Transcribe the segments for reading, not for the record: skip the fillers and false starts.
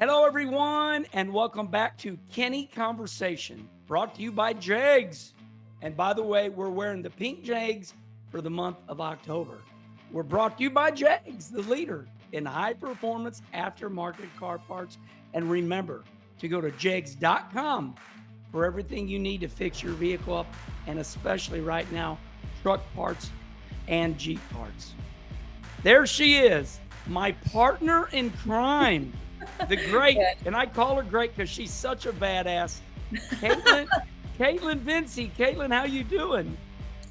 Hello, everyone, and welcome back to Kenny Conversation, brought to you by JEGS. And by the way, we're wearing the pink JEGS for the month of October. We're brought to you by JEGS, the leader in high-performance aftermarket car parts. And remember to go to jegs.com for everything you need to fix your vehicle up, and especially right now, truck parts and Jeep parts. There she is, my partner in crime. The great, and I call her great because she's such a badass, Kaitlyn Vincie. Kaitlyn, how you doing?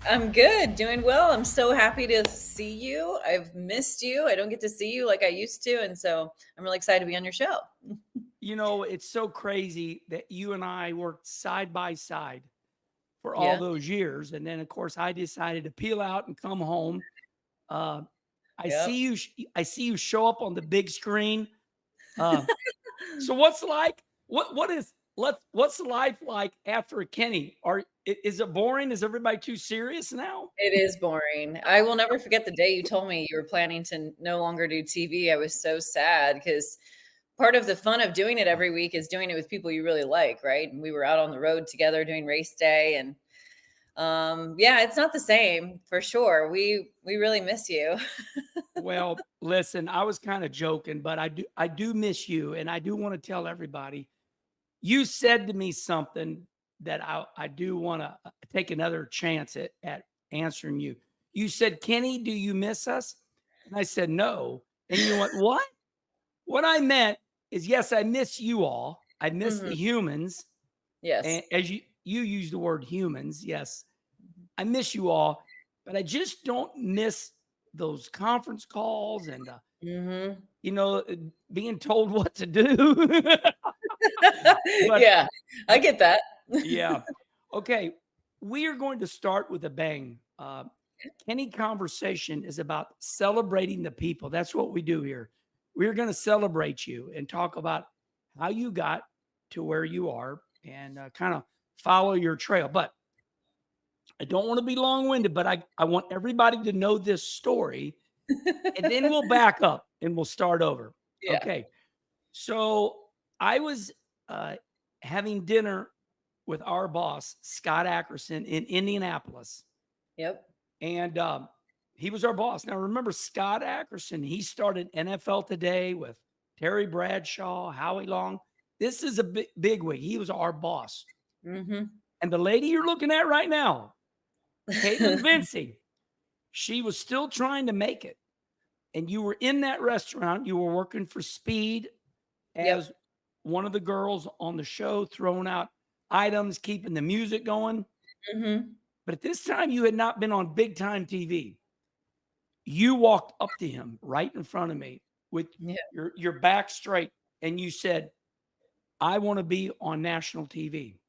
I'm good, doing well. I'm so happy to see you. I've missed you. I don't get to see you like I used to, and so I'm really excited to be on your show. You know, it's so crazy that you and I worked side by side for all those years, and then of course I decided to peel out and come home. I see you show up on the big screen. So what's like? What's life like after a Kenny? Is it boring? Is everybody too serious now? It is boring. I will never forget the day you told me you were planning to no longer do TV. I was so sad because part of the fun of doing it every week is doing it with people you really like, right? And we were out on the road together doing race day, and it's not the same for sure. We really miss you. Well, listen, I was kind of joking, but I do miss you, and I do want to tell everybody. You said to me something that I do want to take another chance at answering you. You said, Kenny, do you miss us? And I said, no. And you went, what? What I meant is, yes, I miss you all. I miss the humans. Yes. And as you use the word humans, yes, I miss you all, but I just don't miss those conference calls and, being told what to do. Yeah, I get that. Yeah. Okay. We are going to start with a bang. Kenny Conversation is about celebrating the people. That's what we do here. We're going to celebrate you and talk about how you got to where you are and kind of follow your trail. But I don't want to be long-winded, but I want everybody to know this story, and then we'll back up and we'll start over. Yeah. Okay. So I was having dinner with our boss, Scott Ackerson, in Indianapolis. Yep. And he was our boss. Now, remember, Scott Ackerson, he started NFL Today with Terry Bradshaw, Howie Long. This is a big wig. He was our boss. Mm-hmm. And the lady you're looking at right now, Kaitlyn Vincie, she was still trying to make it. And you were in that restaurant. You were working for Speed as one of the girls on the show, throwing out items, keeping the music going. Mm-hmm. But at this time, you had not been on big time TV. You walked up to him right in front of me with your back straight, and you said, I want to be on national TV.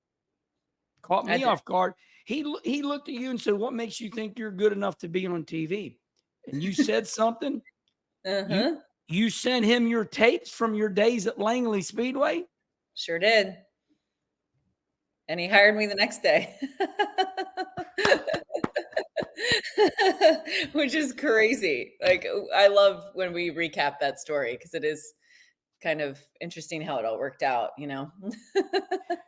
Caught me off guard. He looked at you and said, what makes you think you're good enough to be on TV? And you said something. You sent him your tapes from your days at Langley Speedway? Sure did. And he hired me the next day. Which is crazy. Like, I love when we recap that story because it is kind of interesting how it all worked out,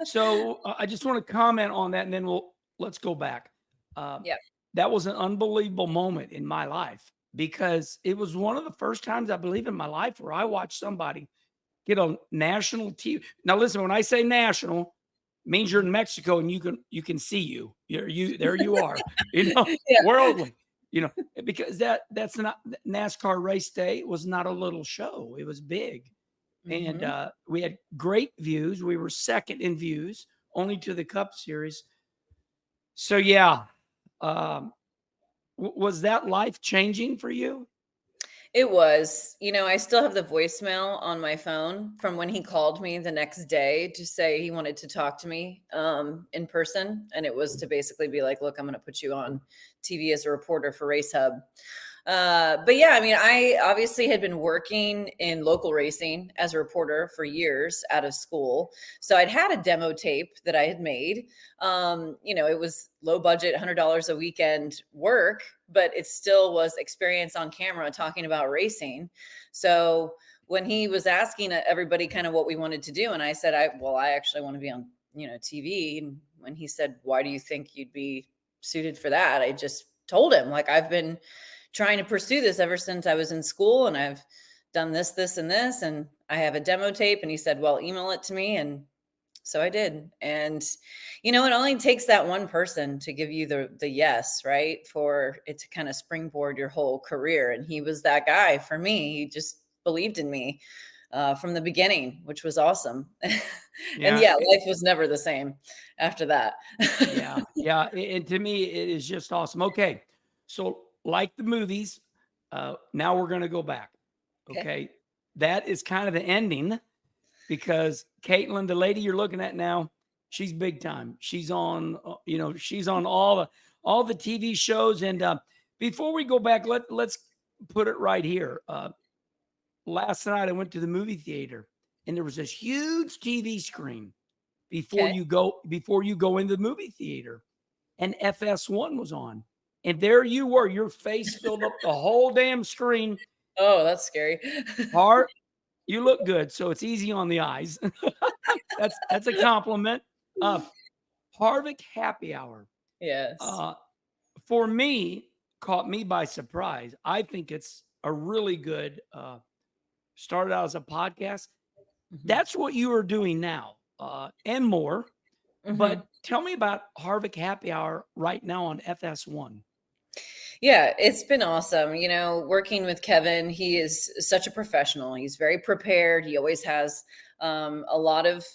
So I just want to comment on that, and then let's go back. That was an unbelievable moment in my life because it was one of the first times I believe in my life where I watched somebody get on national TV. Now, listen, when I say national, means you're in Mexico and you can see you. There you are. Worldly. Because that's not NASCAR race day was not a little show. It was big. And we had great views. We were second in views, only to the Cup Series. So, was that life-changing for you? It was. I still have the voicemail on my phone from when he called me the next day to say he wanted to talk to me in person. And it was to basically be like, look, I'm going to put you on TV as a reporter for Race Hub. I obviously had been working in local racing as a reporter for years out of school. So I'd had a demo tape that I had made. It was low budget, $100 a weekend work, but it still was experience on camera talking about racing. So when he was asking everybody kind of what we wanted to do, and I said, I actually want to be on, TV. And when he said, why do you think you'd be suited for that? I just told him, like, I've been trying to pursue this ever since I was in school, and I've done this, this, and this, and I have a demo tape. And he said, well, email it to me. And so I did. And, it only takes that one person to give you the yes, right? For it to kind of springboard your whole career. And he was that guy for me. He just believed in me from the beginning, which was awesome. And Yeah. life was never the same after that. Yeah. Yeah. And to me, it is just awesome. Okay. So, like the movies, now we're going to go back. Okay. That is kind of the ending, because Kaitlyn, the lady you're looking at now, she's big time. She's on, she's on all the TV shows. And before we go back, let's put it right here. Last night I went to the movie theater, and there was this huge TV screen before you go into the movie theater, and FS1 was on, and there you were. Your face filled up the whole damn screen. Oh, that's scary. Hart, you look good, so it's easy on the eyes. That's a compliment. Harvick Happy Hour. Yes. For me, caught me by surprise. I think it's a really good. Started out as a podcast. That's what you are doing now, and more. But tell me about Harvick Happy Hour right now on FS1. Yeah, it's been awesome. Working with Kevin, he is such a professional. He's very prepared. He always has a lot of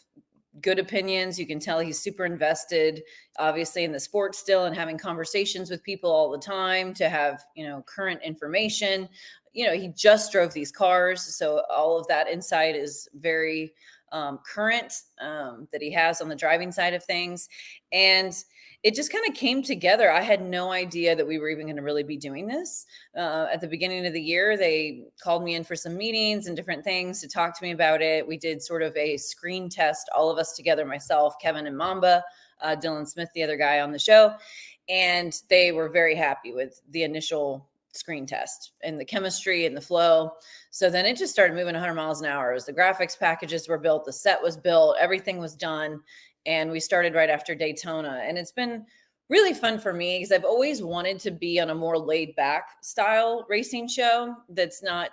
good opinions. You can tell he's super invested, obviously, in the sport still, and having conversations with people all the time to have, current information. He just drove these cars. So all of that insight is very current that he has on the driving side of things. And it just kind of came together. I had no idea that we were even going to really be doing this. At the beginning of the year, they called me in for some meetings and different things to talk to me about it. We did sort of a screen test, all of us together, myself, Kevin, and Mamba, Dylan Smith, the other guy on the show. And they were very happy with the initial screen test and the chemistry and the flow. So then it just started moving 100 miles an hour. As the graphics packages were built, the set was built, everything was done. And we started right after Daytona. And it's been really fun for me because I've always wanted to be on a more laid back style racing show that's not,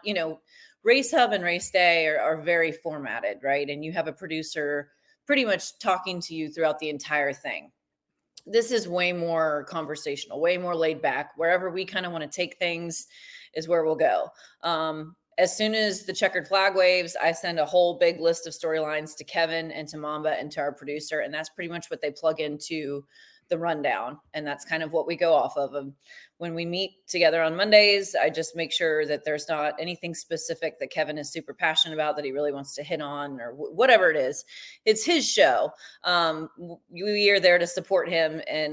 Race Hub and Race Day are very formatted, right? And you have a producer pretty much talking to you throughout the entire thing. This is way more conversational, way more laid back. Wherever we kind of want to take things is where we'll go. As soon as the checkered flag waves, I send a whole big list of storylines to Kevin and to Mamba and to our producer. And that's pretty much what they plug into the rundown. And that's kind of what we go off of. When we meet together on Mondays, I just make sure that there's not anything specific that Kevin is super passionate about that he really wants to hit on, or whatever it is. It's his show. We are there to support him. And,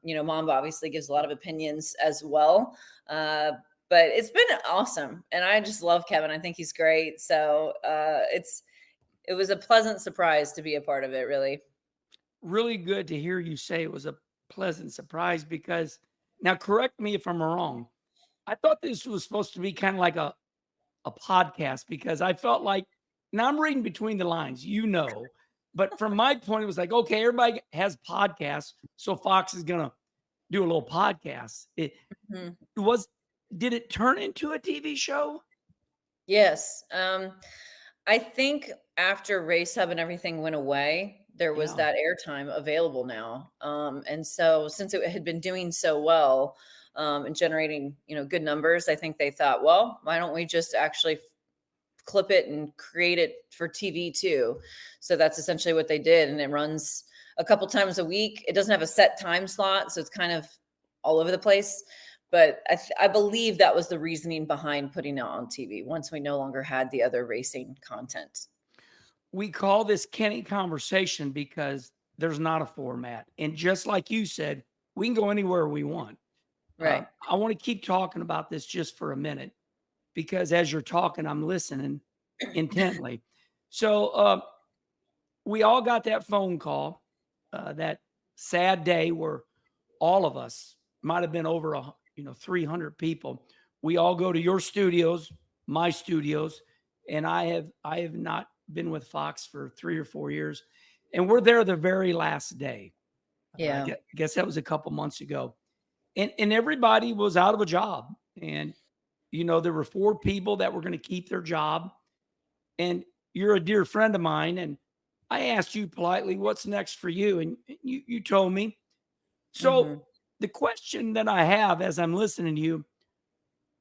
Mamba obviously gives a lot of opinions as well. But it's been awesome. And I just love Kevin. I think he's great. So it was a pleasant surprise to be a part of it, really. Really good to hear you say it was a pleasant surprise, because now correct me if I'm wrong. I thought this was supposed to be kind of like a podcast, because I felt like, now I'm reading between the lines, but from my point, it was like, okay, everybody has podcasts. So Fox is going to do a little podcast. Did it turn into a TV show? Yes. I think after Race Hub and everything went away, there was that airtime available now. And so since it had been doing so well and generating, good numbers, I think they thought, well, why don't we just actually clip it and create it for TV too? So that's essentially what they did. And it runs a couple times a week. It doesn't have a set time slot, so it's kind of all over the place. But I believe that was the reasoning behind putting it on TV once we no longer had the other racing content. We call this Kenny Conversation because there's not a format. And just like you said, we can go anywhere we want. Right. I want to keep talking about this just for a minute, because as you're talking, I'm listening intently. So we all got that phone call, that sad day where all of us, might have been over 300 people. We all go to your studios, my studios, and I have not been with Fox for 3 or 4 years, and we're there the very last day. Yeah. I guess that was a couple months ago, and everybody was out of a job, and there were 4 people that were going to keep their job, and you're a dear friend of mine, and I asked you politely, "What's next for you?" And you told me. So the question that I have as I'm listening to you,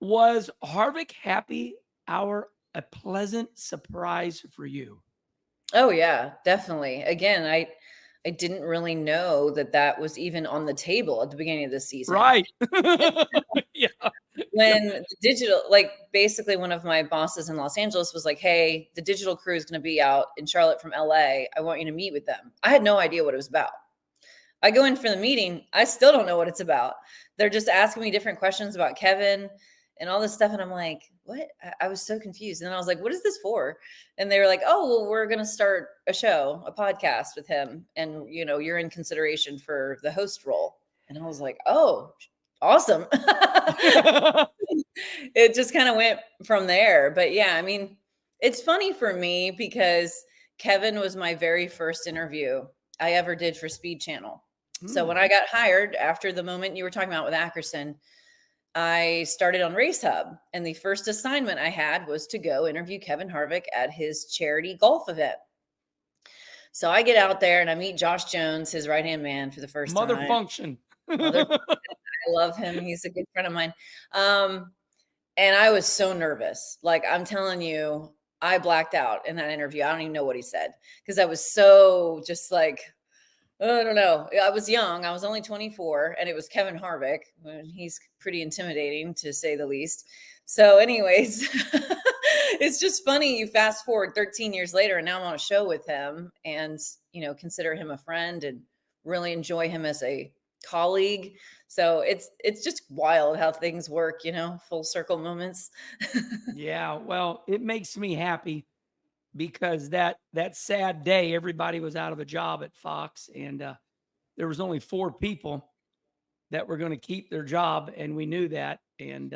was Harvick happy hour a pleasant surprise for you? Oh yeah, definitely. Again, I didn't really know that that was even on the table at the beginning of the season. Right. Yeah. Yeah. When the digital, like basically one of my bosses in Los Angeles was like, "Hey, the digital crew is going to be out in Charlotte from LA. I want you to meet with them." I had no idea what it was about. I go in for the meeting. I still don't know what it's about. They're just asking me different questions about Kevin and all this stuff. And I'm like, what? I was so confused. And then I was like, what is this for? And they were like, oh, well, we're going to start a show, a podcast with him. And, you're in consideration for the host role. And I was like, oh, awesome. It just kind of went from there. But yeah, I mean, it's funny for me because Kevin was my very first interview I ever did for Speed Channel. So when I got hired after the moment you were talking about with Ackerson, I started on Race Hub, and the first assignment I had was to go interview Kevin Harvick at his charity golf event. So I get out there and I meet Josh Jones, his right-hand man, for the first Mother time. function. I love him. He's a good friend of mine. And I was so nervous. Like, I'm telling you, I blacked out in that interview. I don't even know what he said because I was so just like, I don't know. I was young. I was only 24, and it was Kevin Harvick. He's pretty intimidating, to say the least. So anyways, it's just funny. You fast forward 13 years later, and now I'm on a show with him and, consider him a friend and really enjoy him as a colleague. So it's just wild how things work, full circle moments. Yeah. Well, it makes me happy because that sad day, everybody was out of a job at Fox, and there was only 4 people that were going to keep their job, and we knew that. And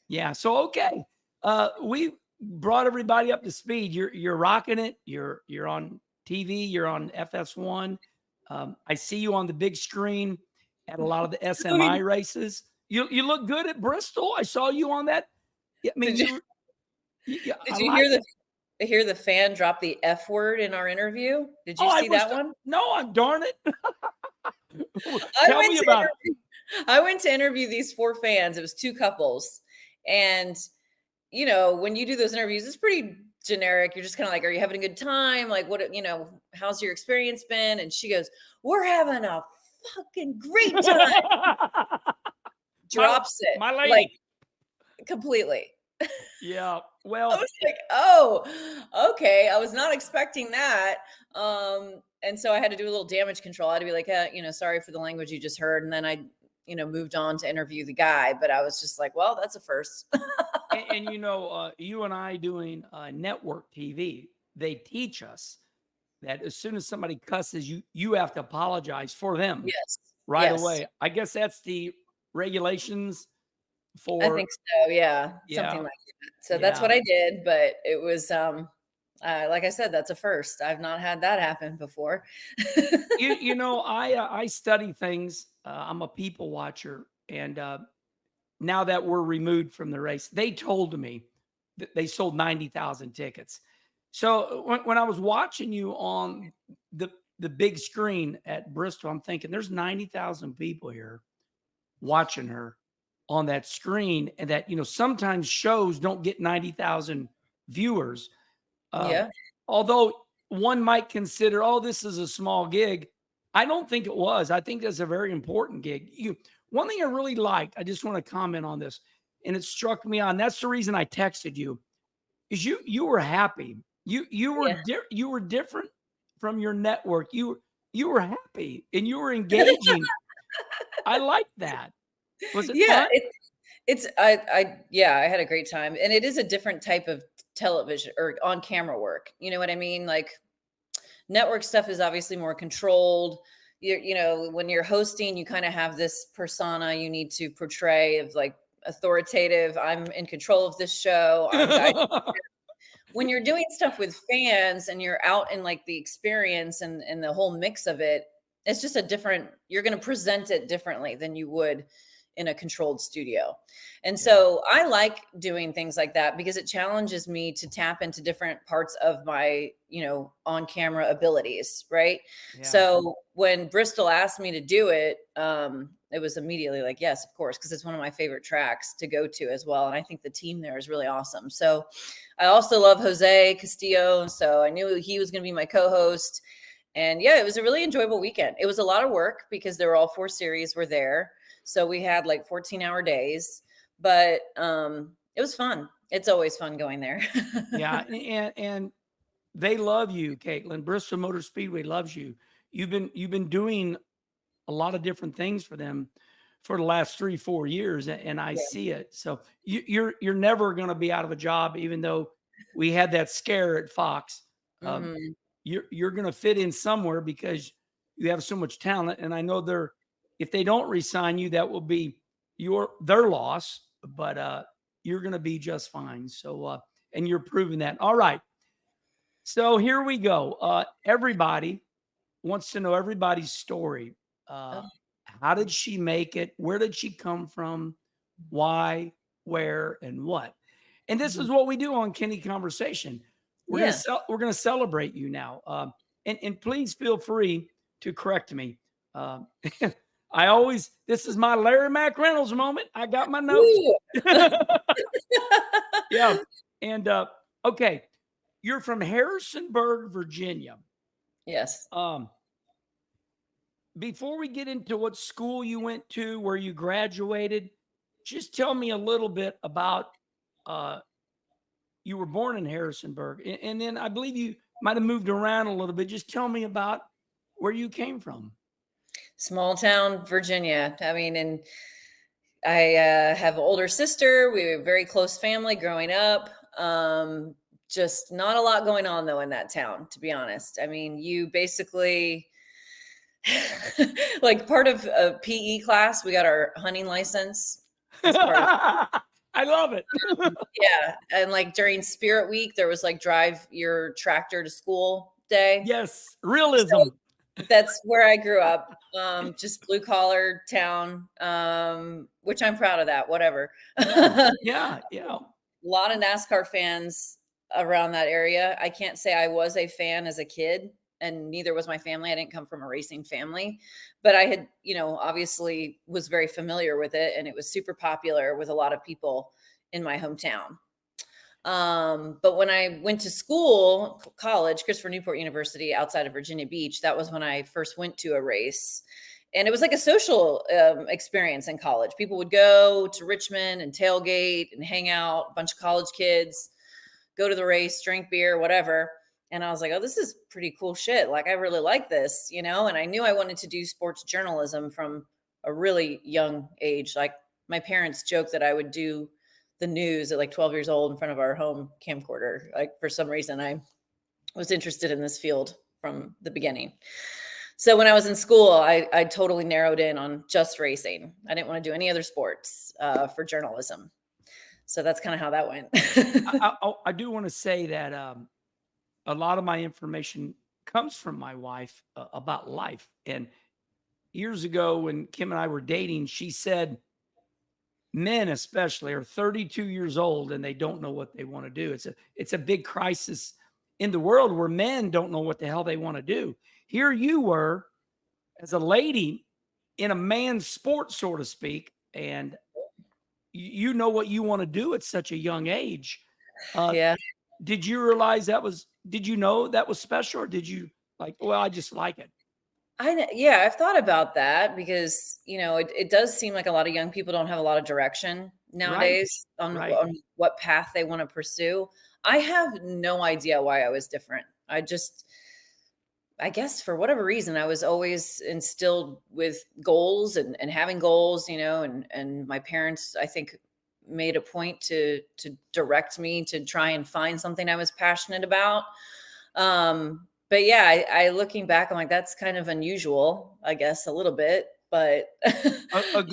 yeah, so okay, we brought everybody up to speed. You're rocking it. You're on TV. You're on FS1. I see you on the big screen at a lot of the SMI races. You look good at Bristol. I saw you on that. Yeah, I mean, Did you hear the fan drop the F word in our interview? Did you see that one? No, I'm darn it. Tell me about it. I went to interview these 4 fans. It was 2 couples. And, when you do those interviews, it's pretty generic. You're just kind of like, are you having a good time? Like, what, how's your experience been? And she goes, we're having a fucking great time. Drops it. My lady. Like, completely. Yeah. Well, I was like, oh, okay. I was not expecting that. And so I had to do a little damage control. I had to be like, sorry for the language you just heard. And then I, moved on to interview the guy, but I was just like, well, that's a first. and you and I doing network TV, they teach us that as soon as somebody cusses you have to apologize for them. Yes. Right away. I guess that's the regulations for. I think so. Yeah. Something like that. So that's what I did, but it was, like I said, that's a first. I've not had that happen before. I study things. I'm a people watcher, and now that we're removed from the race, they told me that they sold 90,000 tickets. So when I was watching you on the big screen at Bristol, I'm thinking there's 90,000 people here watching her on that screen, and that sometimes shows don't get 90,000 viewers. Although one might consider, oh, this is a small gig. I don't think it was. I think that's a very important gig. One thing I really liked, I just want to comment on this, and it struck me on. That's the reason I texted you, is you were happy. You were different from your network. You were happy and you were engaging. I like that. Was it fun? I had a great time, and it is a different type of television or on camera work. You know what I mean? Like, network stuff is obviously more controlled. When you're hosting, you kind of have this persona you need to portray of like authoritative. I'm in control of this show. when you're doing stuff with fans and you're out in like the experience and the whole mix of it, it's just you're going to present it differently than you would in a controlled studio. And so I like doing things like that because it challenges me to tap into different parts of my, on camera abilities. Right. Yeah. So when Bristol asked me to do it, it was immediately like, yes, of course, because it's one of my favorite tracks to go to as well. And I think the team there is really awesome. So I also love Jose Castillo. So I knew he was going to be my co-host. And yeah, it was a really enjoyable weekend. It was a lot of work because there were all 4 series were there. So we had like 14-hour days, but it was fun. It's always fun going there. Yeah. And they love you, Kaitlyn. Bristol Motor Speedway loves you. You've been doing a lot of different things for them for the last 3-4 years. And I see it. So you're never going to be out of a job, even though we had that scare at Fox. You're going to fit in somewhere because you have so much talent. And I know if they don't re-sign you, that will be their loss, but you're going to be just fine. So, and you're proving that. All right. So here we go. Everybody wants to know everybody's story. How did she make it? Where did she come from? Why, where, and what? And this is what we do on Kenny Conversation. We're going to celebrate you now. And please feel free to correct me. This is my Larry Mack Reynolds moment. I got my notes. Yeah. And okay. You're from Harrisonburg, Virginia. Yes. Before we get into what school you went to, where you graduated, just tell me a little bit about you were born in Harrisonburg, and then I believe you might have moved around a little bit. Just tell me about where you came from. Small town, Virginia. I mean, and I have an older sister. We were a very close family growing up. Just not a lot going on though in that town, to be honest. I mean, you basically like part of a PE class, we got our hunting license. I love it. Yeah. And like during Spirit Week, there was like drive your tractor to school day. Yes. Realism. So that's where I grew up. Just blue collar town, which I'm proud of that, whatever. Yeah. A lot of NASCAR fans around that area. I can't say I was a fan as a kid, and neither was my family. I didn't come from a racing family, but I had, obviously was very familiar with it, and it was super popular with a lot of people in my hometown. But when I went to college, Christopher Newport University outside of Virginia Beach, that was when I first went to a race. And it was like a social experience in college. People would go to Richmond and tailgate and hang out, a bunch of college kids, go to the race, drink beer, whatever. And I was like, oh, this is pretty cool shit. Like, I really like this, and I knew I wanted to do sports journalism from a really young age. Like, my parents joked that I would do the news at like 12 years old in front of our home camcorder. Like, for some reason, I was interested in this field from the beginning. So when I was in school, I totally narrowed in on just racing. I didn't want to do any other sports for journalism. So that's kind of how that went. I do want to say that a lot of my information comes from my wife about life. And years ago, when Kim and I were dating, she said, men especially are 32 years old and they don't know what they want to do. It's a big crisis in the world where men don't know what the hell they want to do. Here you were as a lady in a man's sport, so to speak, and you know what you want to do at such a young age. Yeah. Did you realize did you know that was special, or did you well, I just like it? I've thought about that because, it does seem like a lot of young people don't have a lot of direction nowadays on what path they want to pursue. I have no idea why I was different. I guess for whatever reason, I was always instilled with goals and having goals, and my parents, I think, made a point to direct me to try and find something I was passionate about. But yeah, I looking back, I'm like, that's kind of unusual, I guess, a little bit, but a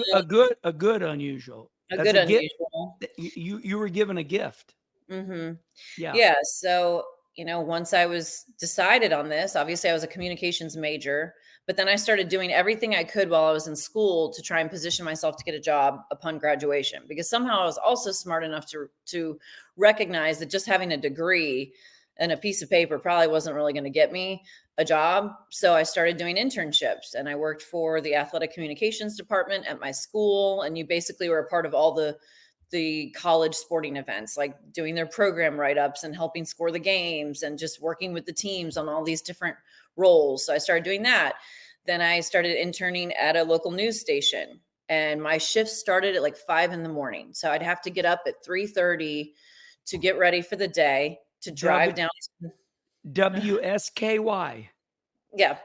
good unusual. Unusual. You were given a gift. Mhm. Yeah. Yeah, so, once I was decided on this, obviously I was a communications major, but then I started doing everything I could while I was in school to try and position myself to get a job upon graduation, because somehow I was also smart enough to recognize that just having a degree and a piece of paper probably wasn't really going to get me a job. So I started doing internships, and I worked for the athletic communications department at my school, and you basically were a part of all the college sporting events, like doing their program write-ups and helping score the games and just working with the teams on all these different roles. So I started doing that. Then I started interning at a local news station, and my shift started at like 5 in the morning. So I'd have to get up at 3:30 to get ready for the day, to drive down. WSKY. Yeah.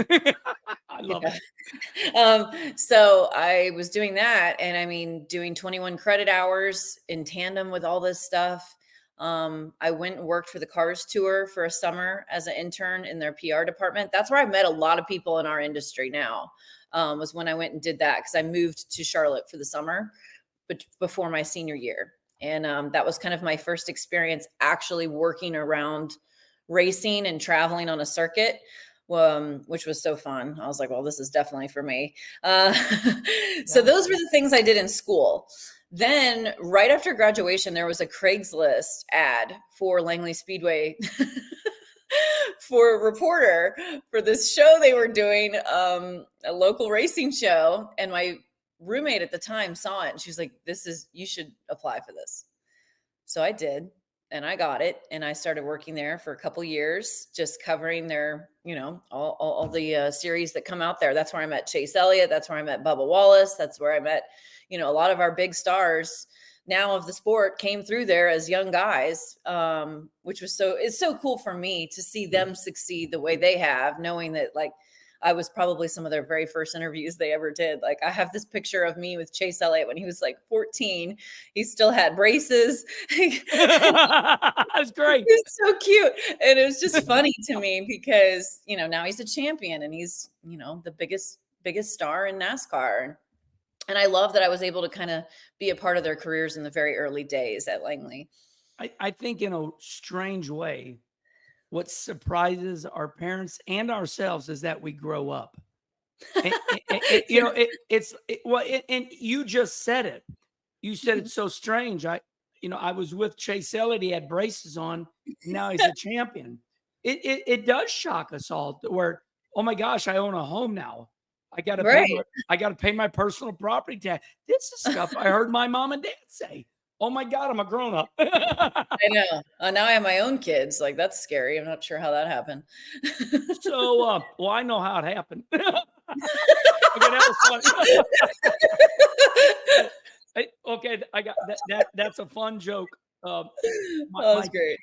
I love Yeah. it. So I was doing that, and I mean, doing 21 credit hours in tandem with all this stuff. I went and worked for the Cars Tour for a summer as an intern in their PR department. That's where I met a lot of people in our industry now, was when I went and did that, because I moved to Charlotte for the summer, but before my senior year. And that was kind of my first experience actually working around racing and traveling on a circuit, which was so fun. I was like, well, this is definitely for me. So Yeah. those were the things I did in school. Then right after graduation, there was a Craigslist ad for Langley Speedway for a reporter for this show they were doing, a local racing show. And my roommate at the time saw it, and she was like, you should apply for this. So I did, and I got it, and I started working there for a couple years, just covering their, all the series that come out there. That's where I met Chase Elliott. That's where I met Bubba Wallace. That's where I met, a lot of our big stars now of the sport came through there as young guys, which was it's so cool for me to see them succeed the way they have, knowing that like I was probably some of their very first interviews they ever did. Like I have this picture of me with Chase Elliott when he was like 14. He still had braces. That's great. It's so cute. And it was just funny to me because, now he's a champion, and he's, the biggest star in NASCAR. And I love that I was able to kind of be a part of their careers in the very early days at Langley. I think in a strange way, what surprises our parents and ourselves is that we grow up. And, and you just said it. You said it's so strange. I was with Chase Elliott. He had braces on. Now he's a champion. It does shock us all where, oh my gosh, I own a home now. I got to Right. pay my personal property tax. This is stuff I heard my mom and dad say. Oh my God, I'm a grown up. I know. Now I have my own kids. Like that's scary. I'm not sure how that happened. So, well, I know how it happened. Okay, that was funny. Okay, I got that. That's a fun joke. That was great.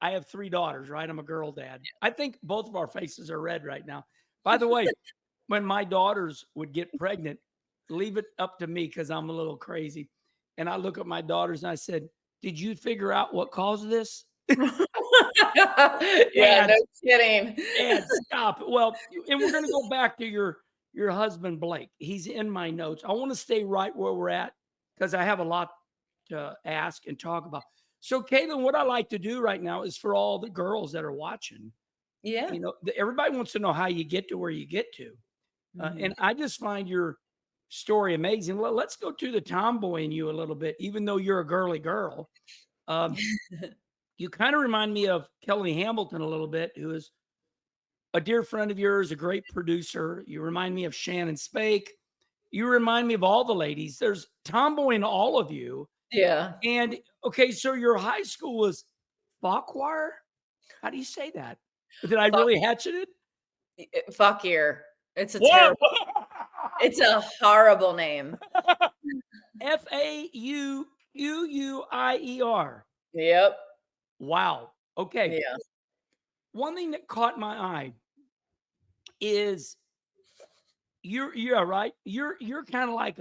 I have 3 daughters, right? I'm a girl dad. I think both of our faces are red right now. By the way, when my daughters would get pregnant, leave it up to me because I'm a little crazy. And I look at my daughters and I said, "Did you figure out what caused this?" Yeah, no kidding. Dad, stop. Well, and we're going to go back to your husband, Blake. He's in my notes. I want to stay right where we're at because I have a lot to ask and talk about. So, Kaitlyn, what I like to do right now is for all the girls that are watching, Yeah. everybody wants to know how you get to where you get to. Mhm. And I just find your story amazing. Well, let's go to the tomboy in you a little bit, even though you're a girly girl. You kind of remind me of Kelly Hamilton a little bit, who is a dear friend of yours, a great producer. You remind me of Shannon Spake. You remind me of all the ladies. There's tomboy in all of you. Yeah. And okay, so your high school was Fauquier? How do you say that? Did I really hatchet it? Fauquier. It's a Whoa! terrible. It's a horrible name. Fauquier. Yep. Wow. Okay. Yeah. One thing that caught my eye is you're right. You're kind of like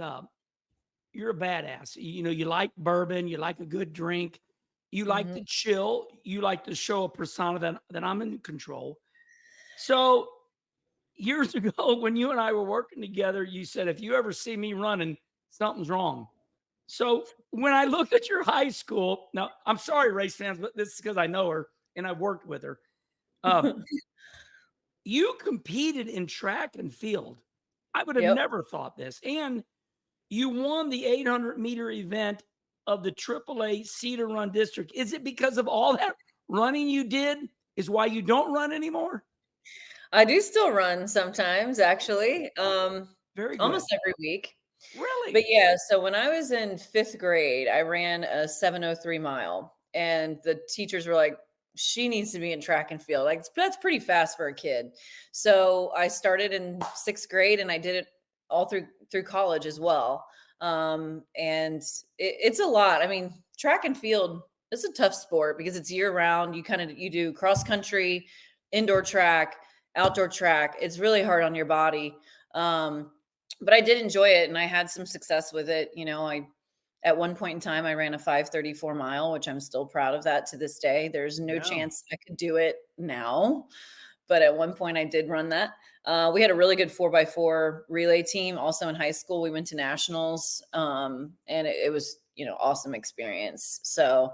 you're a badass. You like bourbon, you like a good drink, you like Mhm. to chill, you like to show a persona that I'm in control. So years ago, when you and I were working together, you said, if you ever see me running, something's wrong. So when I looked at your high school, now I'm sorry, race fans, but this is because I know her and I worked with her. Um, you competed in track and field. I would have Yep. never thought this. And you won the 800-meter event of the AAA Cedar Run District. Is it because of all that running you did is why you don't run anymore? I do still run sometimes, actually, Very good. almost every week. But Really? yeah, so when I was in 5th grade, I ran a 7:03 mile, and the teachers were like, "She needs to be in track and field." Like, that's pretty fast for a kid. So I started in 6th grade, and I did it all through college as well. And it's a lot. I mean, track and field is a tough sport because it's year round. You do cross country, indoor track, outdoor track. It's really hard on your body. But I did enjoy it, and I had some success with it. I at one point in time I ran a 5:34 mile, which I'm still proud of that to this day. There's no Yeah. chance I could do it now, but at one point I did run that. We had a really good 4x4 relay team also in high school. We went to nationals, and it was awesome experience. So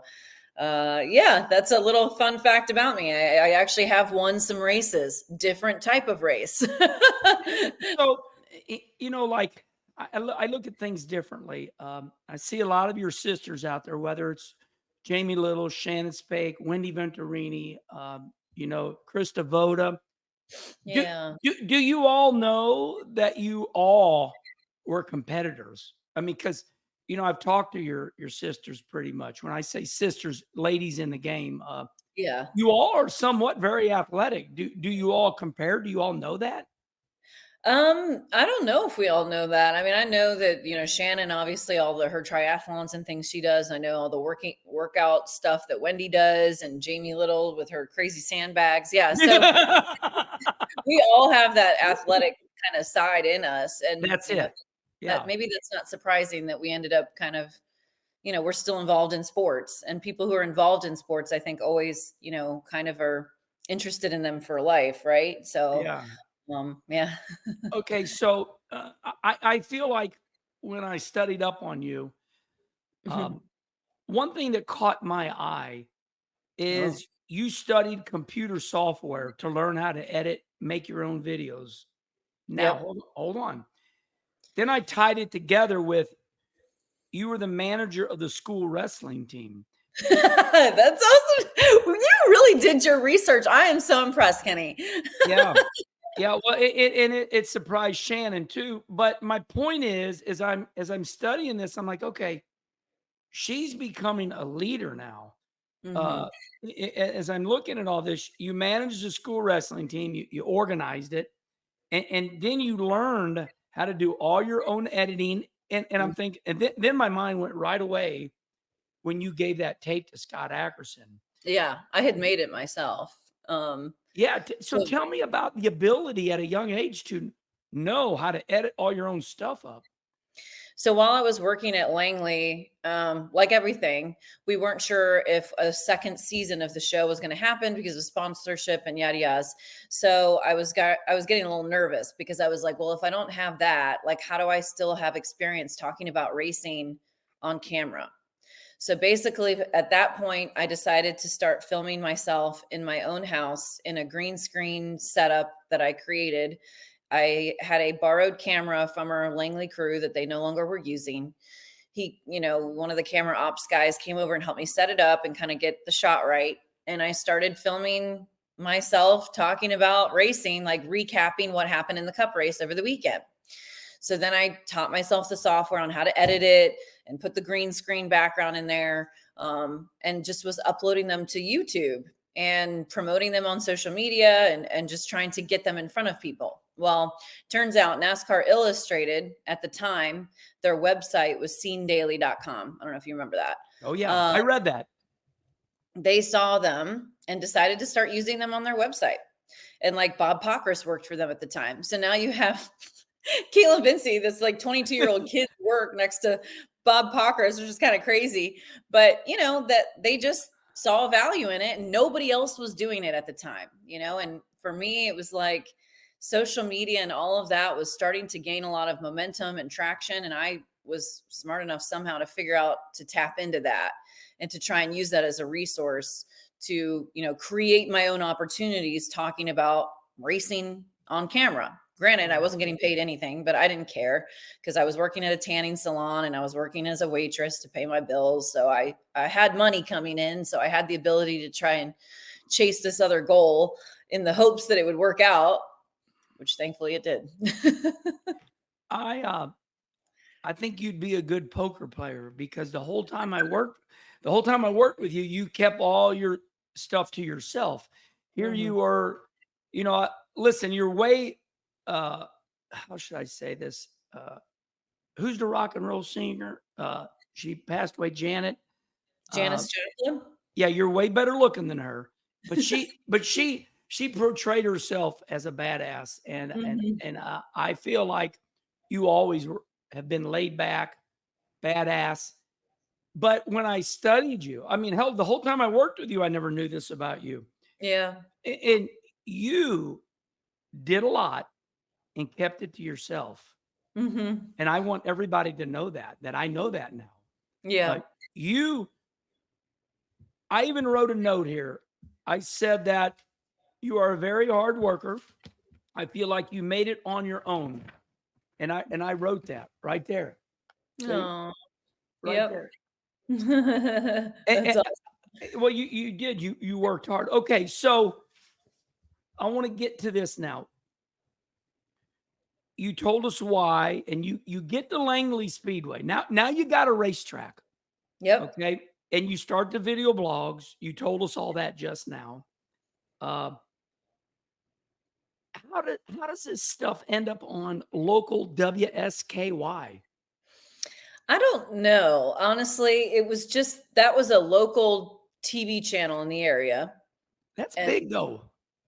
yeah, that's a little fun fact about me. I actually have won some races, different type of race. So, like I look at things differently. I see a lot of your sisters out there, whether it's Jamie Little, Shannon Spake, Wendy Venturini, Krista Voda. Do, Yeah. do you all know that you all were competitors? I mean, because I've talked to your sisters pretty much. When I say sisters, ladies in the game, Yeah. you all are somewhat very athletic. Do you all compare? Do you all know that? I don't know if we all know that. I mean, I know that, Shannon, obviously her triathlons and things she does. I know all the workout stuff that Wendy does, and Jamie Little with her crazy sandbags. Yeah. So we all have that athletic kind of side in us. And, That's it. that Yeah. maybe that's not surprising that we ended up kind of, we're still involved in sports, and people who are involved in sports, I think always, kind of are interested in them for life. Right. So, Yeah. yeah. Okay. So I feel like when I studied up on you, um, one thing that caught my eye Oh. is you studied computer software to learn how to edit, make your own videos. Now, Yep. hold on. Then I tied it together with you were the manager of the school wrestling team. That's awesome. You really did your research. I am so impressed, Kenny. Yeah. Yeah, well, it surprised Shannon too. But my point is, as I'm studying this, I'm like, okay, she's becoming a leader now. Mhm. Uh, as I'm looking at all this, you managed the school wrestling team, you organized it, and then you learned how to do all your own editing. And I'm thinking, and then my mind went right away when you gave that tape to Scott Ackerson. Yeah, I had made it myself. Yeah. So So tell me about the ability at a young age to know how to edit all your own stuff up. So while I was working at Langley, like everything, we weren't sure if a second season of the show was going to happen because of sponsorship and yada yada. So I was getting a little nervous because I was like, well, if I don't have that, like, how do I still have experience talking about racing on camera? So basically, at that point, I decided to start filming myself in my own house in a green screen setup that I created. I had a borrowed camera from our Langley crew that they no longer were using. One of the camera ops guys came over and helped me set it up and kind of get the shot right. And I started filming myself talking about racing, like recapping what happened in the cup race over the weekend. So then I taught myself the software on how to edit it and put the green screen background in there, and just was uploading them to YouTube and promoting them on social media, and just trying to get them in front of people. Well, turns out NASCAR Illustrated at the time, their website was seendaily.com. I don't know if you remember that. Oh yeah, Uh, I read that. they saw them and decided to start using them on their website. And like Bob Pockris worked for them at the time. So now you have Kaitlyn Vincie, this like 22-year-old kid's work next to Bob Pockris, which is kind of crazy. But that they just saw value in it, and nobody else was doing it at the time, and for me, it was like social media and all of that was starting to gain a lot of momentum and traction. And I was smart enough somehow to figure out to tap into that and to try and use that as a resource to, create my own opportunities talking about racing on camera. Granted, I wasn't getting paid anything, but I didn't care because I was working at a tanning salon and I was working as a waitress to pay my bills. So I had money coming in. So I had the ability to try and chase this other goal in the hopes that it would work out, which thankfully it did. I think you'd be a good poker player because the whole time I worked with you, you kept all your stuff to yourself. Here you are, listen, you're way, how should I say this? Who's the rock and roll singer? She passed away, Janet. Janice Joplin? Yeah, you're way better looking than her. But she portrayed herself as a badass. And I feel like you always have been laid back, badass. But when I studied you, I mean, hell, the whole time I worked with you, I never knew this about you. Yeah. And you did a lot and kept it to yourself. And I want everybody to know that I know that now. Yeah. I even wrote a note here. I said that you are a very hard worker. I feel like you made it on your own. And I wrote that right there. Oh, right there. That's awesome. Well, you did. You worked hard. Okay, so I want to get to this now. You told us why, and you get to Langley Speedway. Now you got a racetrack. Yep. Okay. And you start the video blogs. You told us all that just now. How does this stuff end up on local WSKY? I don't know. Honestly, that was a local TV channel in the area. That's big though.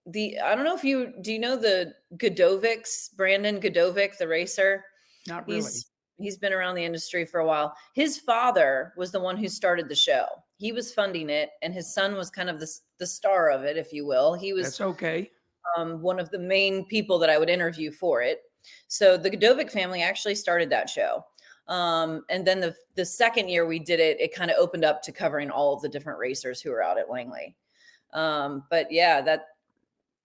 I don't know if do you know the Godovics, Brandon Godovic, the racer? Not really. He's been around the industry for a while. His father was the one who started the show. He was funding it, and his son was kind of the star of it, if you will. He was That's okay. One of the main people that I would interview for it. So the Godovic family actually started that show. And then the second year we did it, it kind of opened up to covering all of the different racers who were out at Langley. But yeah,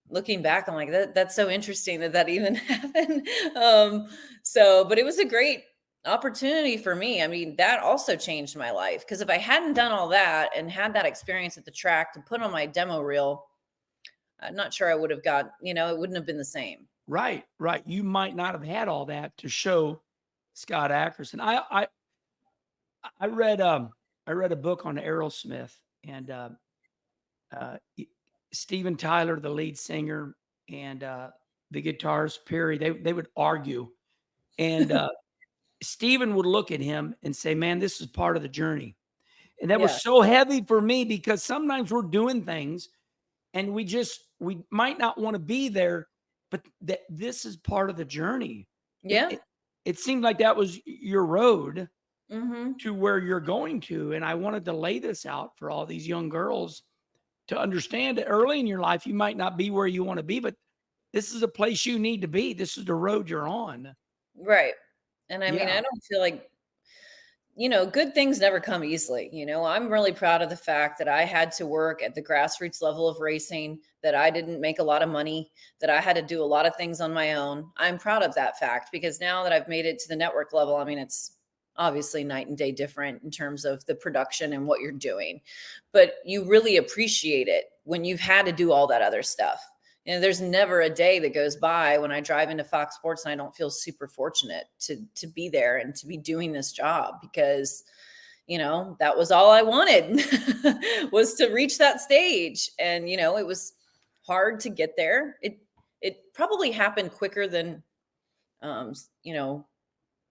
looking back, I'm like, that's so interesting that even happened. But it was a great opportunity for me. I mean, that also changed my life because if I hadn't done all that and had that experience at the track to put on my demo reel, I'm not sure I would have it wouldn't have been the same. Right. You might not have had all that to show Scott Ackerson. I read a book on Aerosmith and Steven Tyler, the lead singer, and the guitarist Perry. They would argue, and Steven would look at him and say, "Man, this is part of the journey." And that was so heavy for me because sometimes we're doing things and we might not want to be there, but this is part of the journey. Yeah. It seemed like that was your road to where you're going to. And I wanted to lay this out for all these young girls to understand that early in your life, you might not be where you want to be, but this is a place you need to be. This is the road you're on. Right. And I mean, I don't feel like, good things never come easily. I'm really proud of the fact that I had to work at the grassroots level of racing, that I didn't make a lot of money, that I had to do a lot of things on my own. I'm proud of that fact because now that I've made it to the network level, I mean, it's obviously night and day different in terms of the production and what you're doing, but you really appreciate it when you've had to do all that other stuff. There's never a day that goes by when I drive into Fox Sports and I don't feel super fortunate to be there and to be doing this job because, that was all I wanted was to reach that stage. And, it was hard to get there. It probably happened quicker than,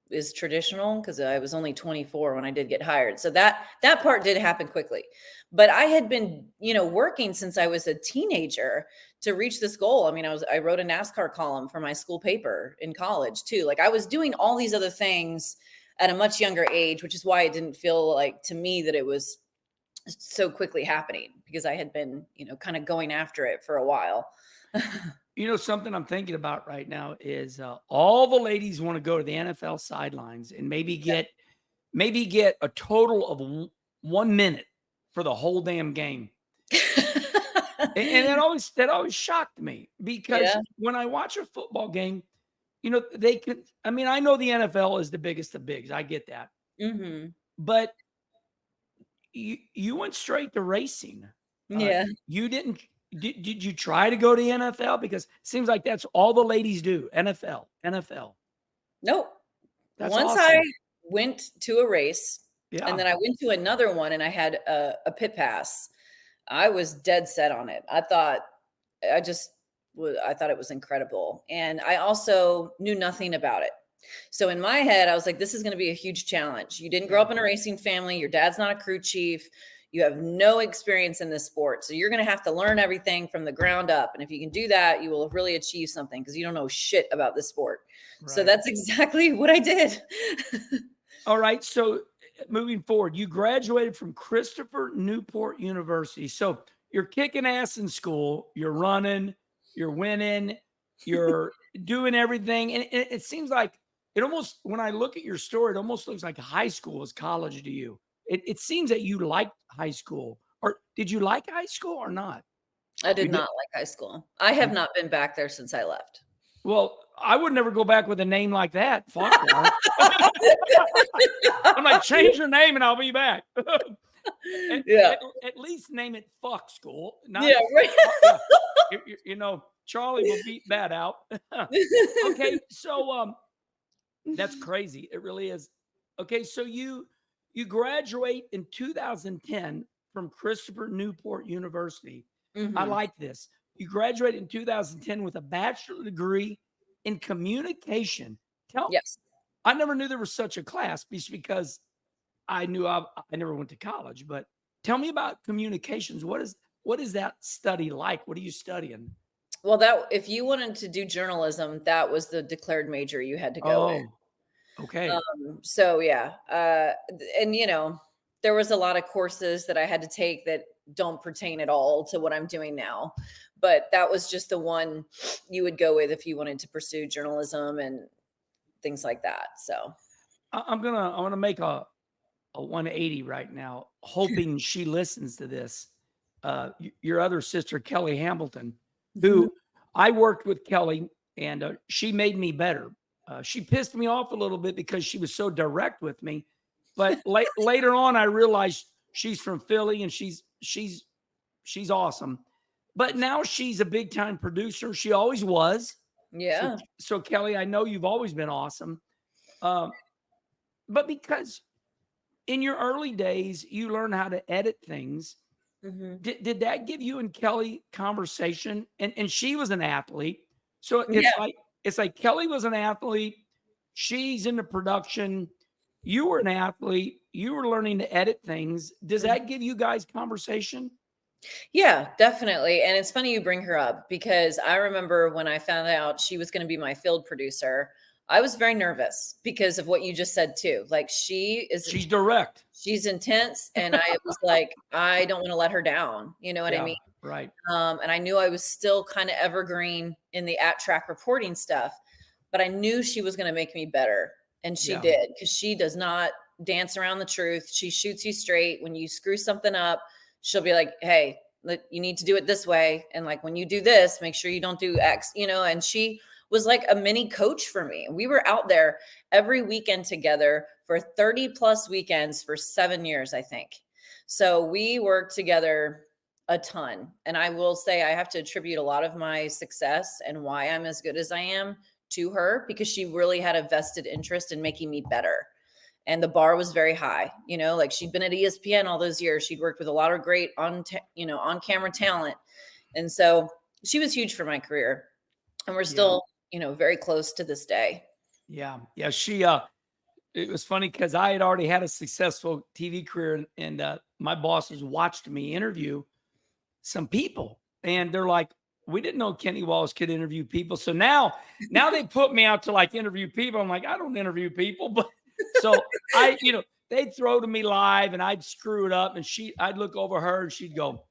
is traditional because I was only 24 when I did get hired. So that part did happen quickly, but I had been, working since I was a teenager to reach this goal. I mean, I wrote a NASCAR column for my school paper in college too. Like I was doing all these other things at a much younger age, which is why it didn't feel like to me that it was so quickly happening because I had been, kind of going after it for a while. You know, something I'm thinking about right now is all the ladies want to go to the NFL sidelines and maybe get a total of 1 minute for the whole damn game. And that always shocked me because Yeah. when I watch a football game, you know, they can. I mean, I know the NFL is the biggest of bigs. I get that, Mhm. but you went straight to racing. Yeah. You didn't. Did you try to go to the NFL? Because it seems like that's all the ladies do. NFL. Nope. That's Once I awesome. went to a race and Yeah. then I went to another one and I had a pit pass, I was dead set on it. I just I thought it was incredible. And I also knew nothing about it. So in my head, I was like, this is going to be a huge challenge. You didn't grow Yeah. up in a racing family. Your dad's not a crew chief. You have no experience in this sport. So you're going to have to learn everything from the ground up. And if you can do that, you will really achieve something because you don't know shit about this sport. So Right. that's exactly what I did. All right. So moving forward, you graduated from Christopher Newport University. So you're kicking ass in school, you're running, you're winning, you're doing everything. And it seems like it almost, when I look at your story, it almost looks like high school is college to you. It seems that you liked high school. Or did you like high school or not? I You did did. not like high school. I have not been back there since I left. Well, I would never go back with a name like that. Fuck that. I'm like, change your name and I'll be back. At, Yeah. at least name it Fuck School. Not Yeah, right. yeah. You know, Charlie will beat that out. Okay, so that's crazy. It really is. Okay, so you graduate in 2010 from Christopher Newport University. I Mhm. like this. You graduated in 2010 with a bachelor degree in communication. Yes. I never knew there was such a class because I knew I never went to college, but tell me about communications. What is that study like? What are you studying? Well, that if you wanted to do journalism, that was the declared major you had to go in. Oh, okay. So yeah, and there was a lot of courses that I had to take that don't pertain at all to what I'm doing now. But that was just the one you would go with if you wanted to pursue journalism and things like that. So I want to make a 180 right now, hoping she listens to this. Your other sister, Kelly Hamilton, Mhm. who I worked with Kelly, and she made me better. She pissed me off a little bit because she was so direct with me. But later on, I realized she's from Philly and she's awesome. But now she's a big time producer. She always was. So Yeah. so Kelly, I know you've always been awesome. Um, but because in your early days, you learn how to edit things. Mhm. Did that give you and Kelly conversation? And she was an athlete. So Yeah. it's like Kelly was an athlete, she's into production, you were an athlete, you were learning to edit things. Does that give you guys conversation? Yeah, definitely. And it's funny you bring her up because I remember when I found out she was going to be my field producer, I was very nervous because of what you just said too. Like She's direct. she's intense and I was like, I don't want to let her down. You know what I Yeah, mean? right. And I knew I was still kind of evergreen in the at track reporting stuff, but I knew she was going to make me better. And she Yeah. did because she does not dance around the truth. She shoots you straight. When you screw something up, she'll be like, hey, you need to do it this way. And like, when you do this, make sure you don't do X, and she was like a mini coach for me. We were out there every weekend together for 30 plus weekends for 7 years, I think. So we worked together a ton. And I will say I have to attribute a lot of my success and why I'm as good as I am to her because she really had a vested interest in making me better. And the bar was very high, like she'd been at ESPN all those years. She'd worked with a lot of great on camera talent. And so she was huge for my career. And we're Yeah. still, very close to this day. Yeah. Yeah. It was funny because I had already had a successful TV career and my bosses watched me interview some people and they're like, we didn't know Kenny Wallace could interview people. So now they put me out to like interview people. I'm like, I don't interview people, but so they'd throw to me live and I'd screw it up and I'd look over her and she'd go,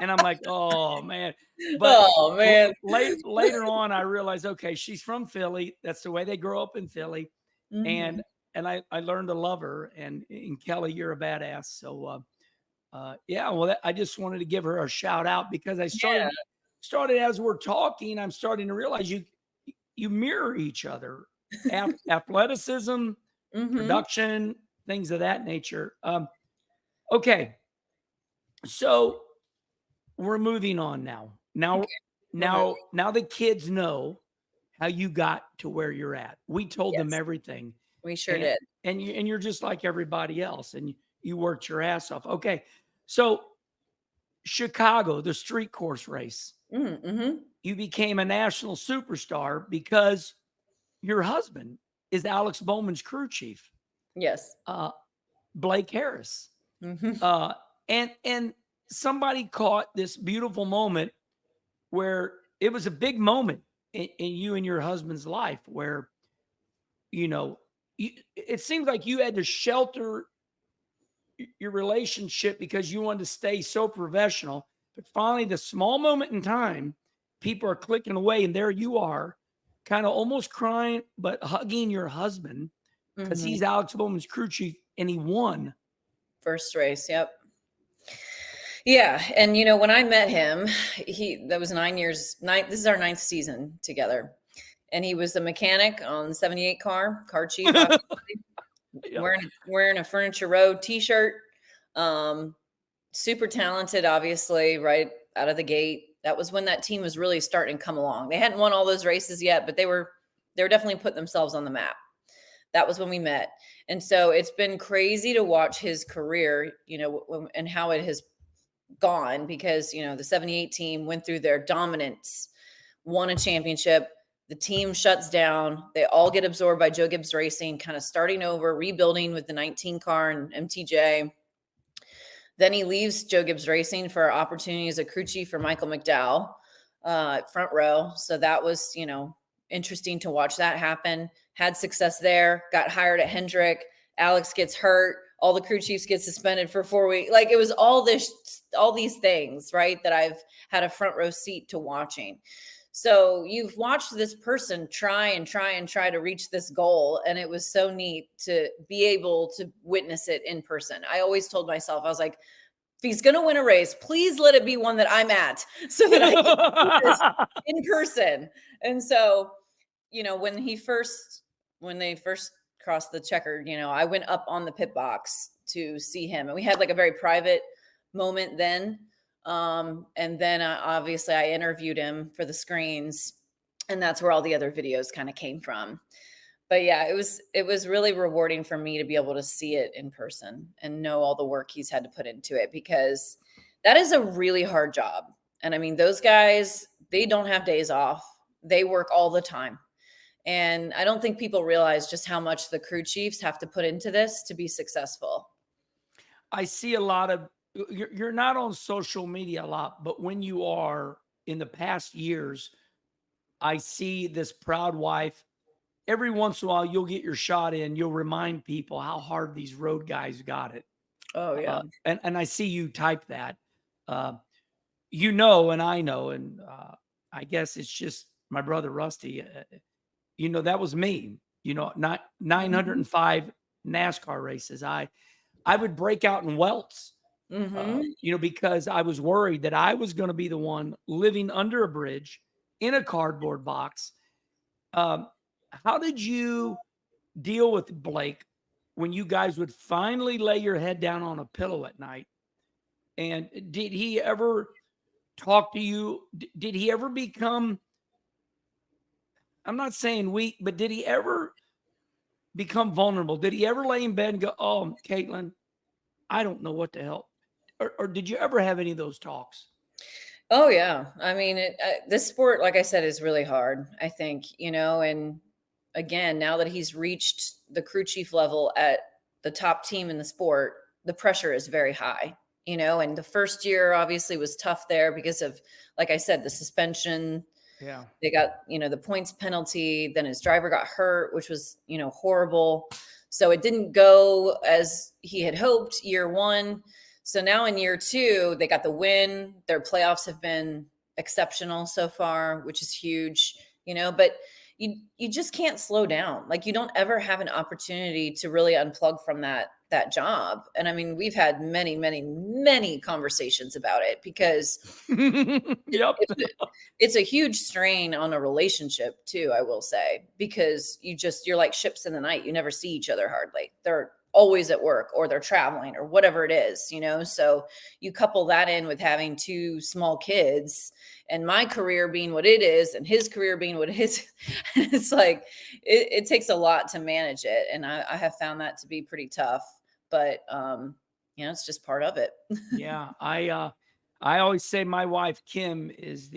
And I'm like, oh man. But Oh man. later on, I realized, okay, she's from Philly. That's the way they grow up in Philly. And Mhm. I learned to love her. And Kelly, you're a badass. So yeah, well, I just wanted to give her a shout out because I Yeah. started as we're talking, I'm starting to realize you mirror each other. Athleticism, Mhm. production, things of that nature. Okay, so we're moving on now. Now, Okay. We're moving. now the kids know how you got to where you're at. We told them Yes, everything, we sure and did. you're just like everybody else, and you worked your ass off. Okay, so Chicago, the street course race, Mhm. you became a national superstar because your husband is Alex Bowman's crew chief, Yes. uh, Blake Harris. Mhm. Uh, and somebody caught this beautiful moment where it was a big moment in you and your husband's life where, you know, it seems like you had to shelter your relationship because you wanted to stay so professional. But finally, the small moment in time, people are clicking away, and there you are, kind of almost crying, but hugging your husband because Mhm. he's Alex Bowman's crew chief and he won. First race, yep. Yeah, and when I met him, that was 9 years, this is our ninth season together. And he was a mechanic on the 78 car chief, obviously, Yep. wearing a Furniture Road t-shirt. Um, super talented, obviously, right out of the gate. That was when that team was really starting to come along. They hadn't won all those races yet, but they were definitely putting themselves on the map. That was when we met. And so it's been crazy to watch his career, and how it has gone because, the 78 team went through their dominance, won a championship. The team shuts down. They all get absorbed by Joe Gibbs Racing, kind of starting over, rebuilding with the 19 car and MTJ. Then he leaves Joe Gibbs Racing for opportunity as a crew chief for Michael McDowell, front row. So that was, interesting to watch that happen. Had success there, got hired at Hendrick. Alex gets hurt. All the crew chiefs get suspended for 4 weeks. Like it was all these things, right? That I've had a front row seat to watching. So you've watched this person try and try and try to reach this goal. And it was so neat to be able to witness it in person. I always told myself, I was like, if he's going to win a race, please let it be one that I'm at so that I can see this in person. And so, when they first crossed the checker, I went up on the pit box to see him, and we had like a very private moment then. And then obviously I interviewed him for the screens, and that's where all the other videos kind of came from. But yeah, it was really rewarding for me to be able to see it in person and know all the work he's had to put into it, because that is a really hard job. And I mean, those guys, they don't have days off. They work all the time. And I don't think people realize just how much the crew chiefs have to put into this to be successful. I see a lot of you're not on social media a lot, but when you are in the past years, I see this proud wife. Every once in a while, you'll get your shot in. You'll remind people how hard these road guys got it. Oh yeah. And I see you type that. Uh, and I know, and I guess it's just my brother Rusty. That was me. Not Mhm. 905 NASCAR races. I would break out in welts, Mhm. because I was worried that I was going to be the one living under a bridge in a cardboard box. Um, how did you deal with Blake when you guys would finally lay your head down on a pillow at night? And did he ever talk to you? Did he ever become, I'm not saying weak, but did he ever become vulnerable? Did he ever lay in bed and go, "Oh, Kaitlyn, I don't know what the hell"? Or did you ever have any of those talks? Oh yeah. I mean, this sport, like I said, is really hard, I think, and again, now that he's reached the crew chief level at the top team in the sport, the pressure is very high, and the first year obviously was tough there because of, like I said, the suspension. Yeah. They got, the points penalty. Then his driver got hurt, which was, horrible. So it didn't go as he had hoped year one. So now in year 2, they got the win. Their playoffs have been exceptional so far, which is huge, but you just can't slow down. Like, you don't ever have an opportunity to really unplug from that job. And I mean, we've had many, many, many conversations about it, because Yep. it's a huge strain on a relationship too, I will say, because you're like ships in the night. You never see each other hardly. They're always at work, or they're traveling, or whatever it is, so you couple that in with having 2 small kids, and my career being what it is and his career being what it is. It's like, it takes a lot to manage it. And I have found that to be pretty tough, but it's just part of it. Yeah. I always say my wife, Kim, is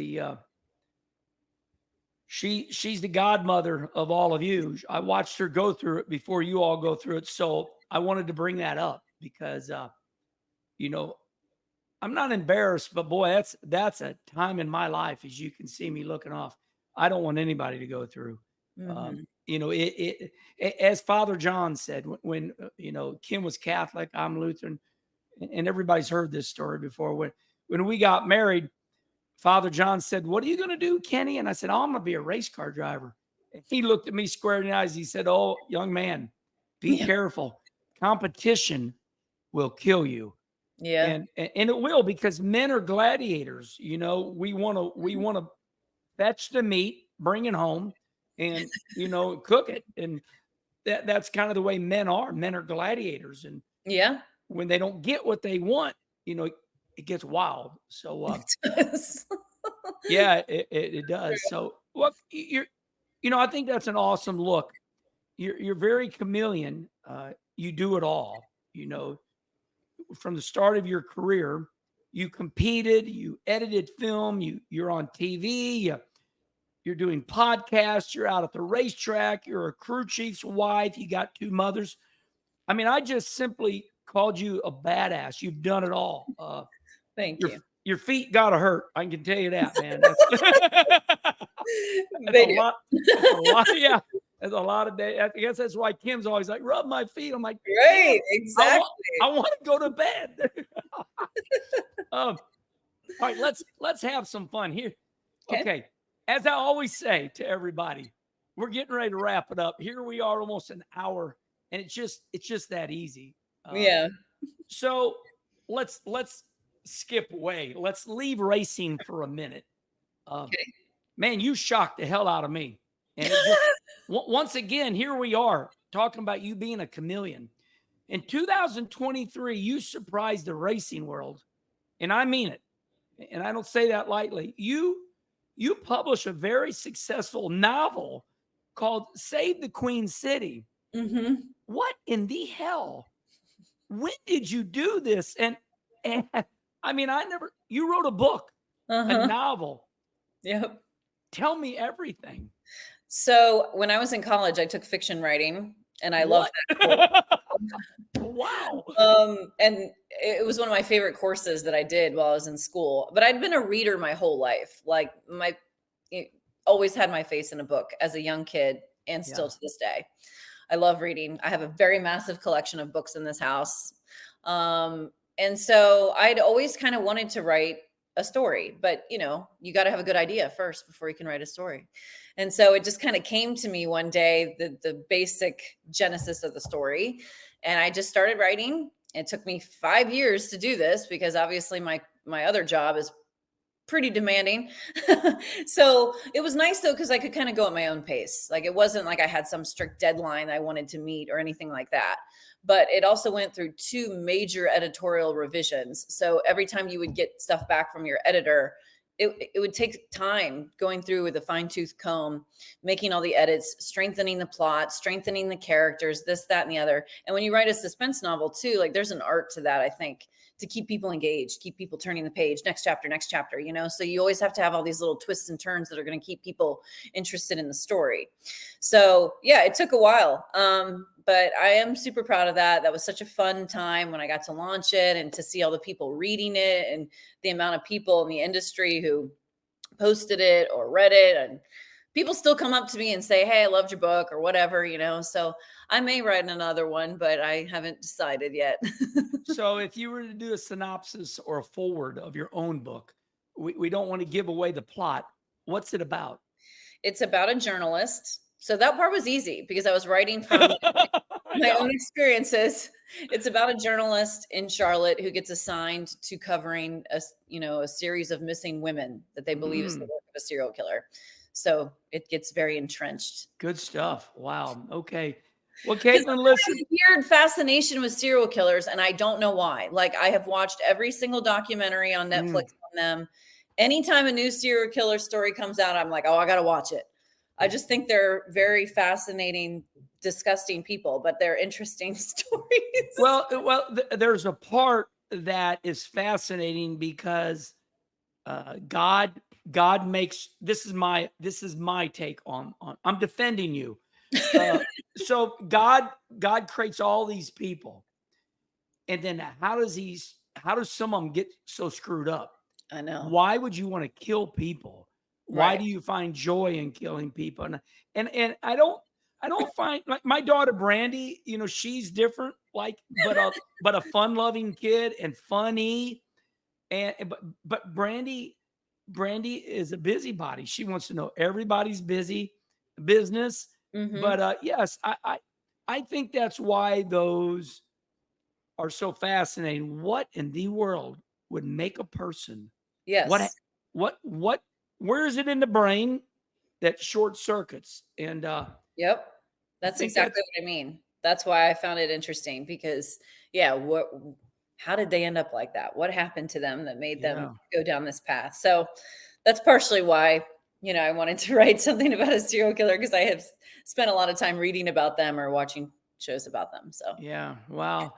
she's the godmother of all of you. I watched her go through it before you all go through it. So I wanted to bring that up because, I'm not embarrassed, but boy, that's a time in my life, as you can see me looking off. I don't want anybody to go through. Mhm. As Father John said, when Kim was Catholic, I'm Lutheran, and everybody's heard this story before. When we got married, Father John said, "What are you going to do, Kenny?" And I said, "Oh, I'm going to be a race car driver." And he looked at me square in the eyes. He said, "Oh, young man, be Yeah. careful. Competition will kill you." Yeah. And it will, because men are gladiators. We want to fetch the meat, bring it home, and cook it. And that's kind of the way men are. Men are gladiators, and Yeah. when they don't get what they want, it gets wild. So yeah, it does. So what I think that's an awesome look. You're very chameleon. You do it all. From the start of your career, you competed, you edited film, you're on TV, you're doing podcasts, you're out at the racetrack, you're a crew chief's wife, you got 2 mothers. I mean, I just simply called you a badass. You've done it all. Thank Your you. your feet gotta hurt. I can tell you that, man. That's that's a They do. lot. That's a lot. Yeah, that's a lot of day. I guess that's why Kim's always like, rub my feet. I'm like, damn, Right. Exactly. I want to go to bed. All right, let's have some fun here. Okay. Okay, as I always say to everybody, we're getting ready to wrap it up. Here we are, almost an hour, and it's just that easy. Yeah. So let's skip away. Let's leave racing for a minute. Okay. Man, you shocked the hell out of me. And it just once again, here we are talking about you being a chameleon. In 2023, you surprised the racing world, and I mean it. And I don't say that lightly. You publish a very successful novel called Save the Queen City. Mhm. What in the hell? When did you do this? And I mean, you wrote a book, a Uh-huh. novel. Yep. Tell me everything. So when I was in college, I took fiction writing, and I loved What? that course. Wow. And it was one of my favorite courses that I did while I was in school. But I'd been a reader my whole life. Like, always had my face in a book as a young kid, and still Yeah. to this day. I love reading. I have a very massive collection of books in this house. And so I'd always kind of wanted to write a story, but you got to have a good idea first before you can write a story. And so it just kind of came to me one day, the basic genesis of the story. And I just started writing. It took me 5 years to do this, because obviously my other job is pretty demanding. So it was nice though, because I could kind of go at my own pace. Like, it wasn't like I had some strict deadline I wanted to meet or anything like that. But it also went through 2 major editorial revisions. So every time you would get stuff back from your editor, it would take time going through with a fine-tooth comb, making all the edits, strengthening the plot, strengthening the characters, this, that, and the other. And when you write a suspense novel too, like, there's an art to that, I think, to keep people engaged, keep people turning the page, next chapter, so you always have to have all these little twists and turns that are going to keep people interested in the story. So yeah, it took a while. But I am super proud of that. That was such a fun time when I got to launch it, and to see all the people reading it, and the amount of people in the industry who posted it or read it, and people still come up to me and say, "Hey, I loved your book," or whatever, so I may write another one, but I haven't decided yet. So if you were to do a synopsis or a forward of your own book, we don't want to give away the plot. What's it about? It's about a journalist. So that part was easy because I was writing from my own experiences. It's about a journalist in Charlotte who gets assigned to covering a series of missing women that they believe is the work of a serial killer. So it gets very entrenched. Good stuff. Wow. Okay. Well, 'Cause Kaitlyn, I listen. have a weird fascination with serial killers, and I don't know why. Like, I have watched every single documentary on Netflix on them. Anytime a new serial killer story comes out, I'm like, oh, I got to watch it. I just think they're very fascinating, disgusting people, but they're interesting stories. Well, there's a part that is fascinating because God makes this is my take on I'm defending you. So God creates all these people, and then how does some of them get so screwed up? I know. Why would you want to kill people? Why Right. do you find joy in killing people? And I don't find, like, my daughter Brandy, she's different, like, but a fun-loving kid and funny. And but Brandy is a busybody. She wants to know everybody's business. Mm-hmm. But yes, I think that's why those are so fascinating. What in the world would make a person, what Yes. what where is it in the brain that short circuits? And Yep. I That's think exactly that's what I mean. That's why I found it interesting because, yeah, how did they end up like that? What happened to them that made them yeah. go down this path? So that's partially why, I wanted to write something about a serial killer because I have spent a lot of time reading about them or watching shows about them. So Yeah. Wow.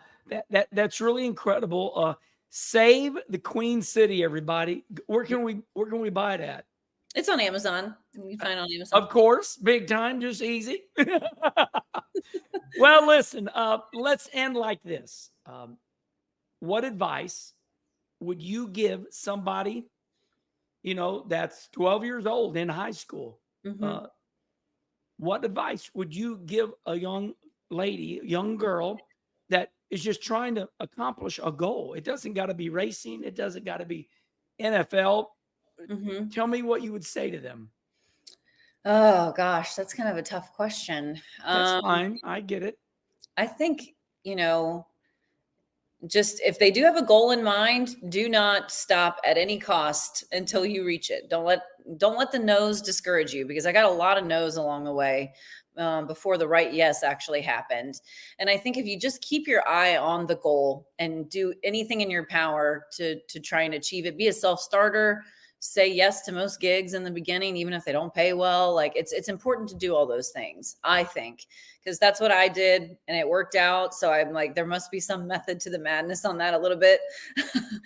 That's really incredible. Save the Queen City, everybody. Where can we buy it at? it's on Amazon. You can find it on Amazon. Of course, big time, just easy. Well, listen, let's end like this. What advice would you give somebody, that's 12 years old in high school? Mm-hmm. Uh, what advice would you give a young lady, young girl that is just trying to accomplish a goal? It doesn't got to be racing. It doesn't got to be NFL. Mm-hmm. Tell me what you would say to them. Oh gosh, that's kind of a tough question. That's fine. I get it. I think, just if they do have a goal in mind, do not stop at any cost until you reach it. Don't let the no's discourage you because I got a lot of no's along the way before the right yes actually happened. And I think if you just keep your eye on the goal and do anything in your power to try and achieve it, be a self-starter, say yes to most gigs in the beginning, even if they don't pay well. Like it's important to do all those things, I think, because that's what I did and it worked out. So I'm like, there must be some method to the madness on that a little bit.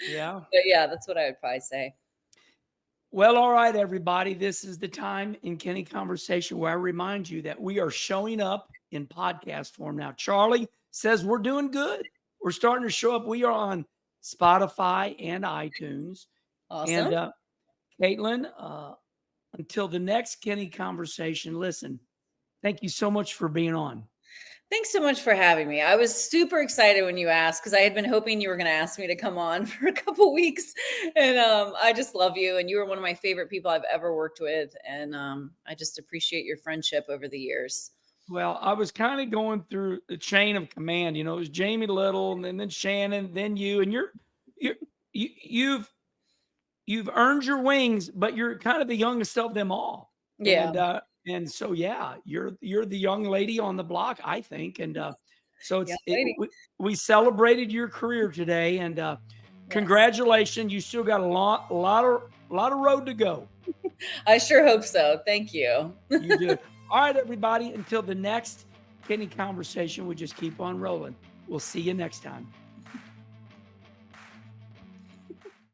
Yeah. But yeah, that's what I would probably say. Well, all right, everybody. This is the time in Kenny Conversation where I remind you that we are showing up in podcast form now. Charlie says we're doing good. We're starting to show up. We are on Spotify and iTunes. Awesome. And Kaitlyn, until the next Kenny Conversation, listen, thank you so much for being on. Thanks so much for having me. I was super excited when you asked because I had been hoping you were going to ask me to come on for a couple weeks. And I just love you. And you were one of my favorite people I've ever worked with. And I just appreciate your friendship over the years. Well, I was kind of going through the chain of command. It was Jamie Little, and then Shannon, then you, and you've earned your wings, but you're kind of the youngest of them all. Yeah. And so, yeah, you're the young lady on the block, I think. And so we celebrated your career today, and congratulations. You still got a lot of road to go. I sure hope so. Thank you. You do. All right, everybody. Until the next Kenny Conversation, we just keep on rolling. We'll see you next time.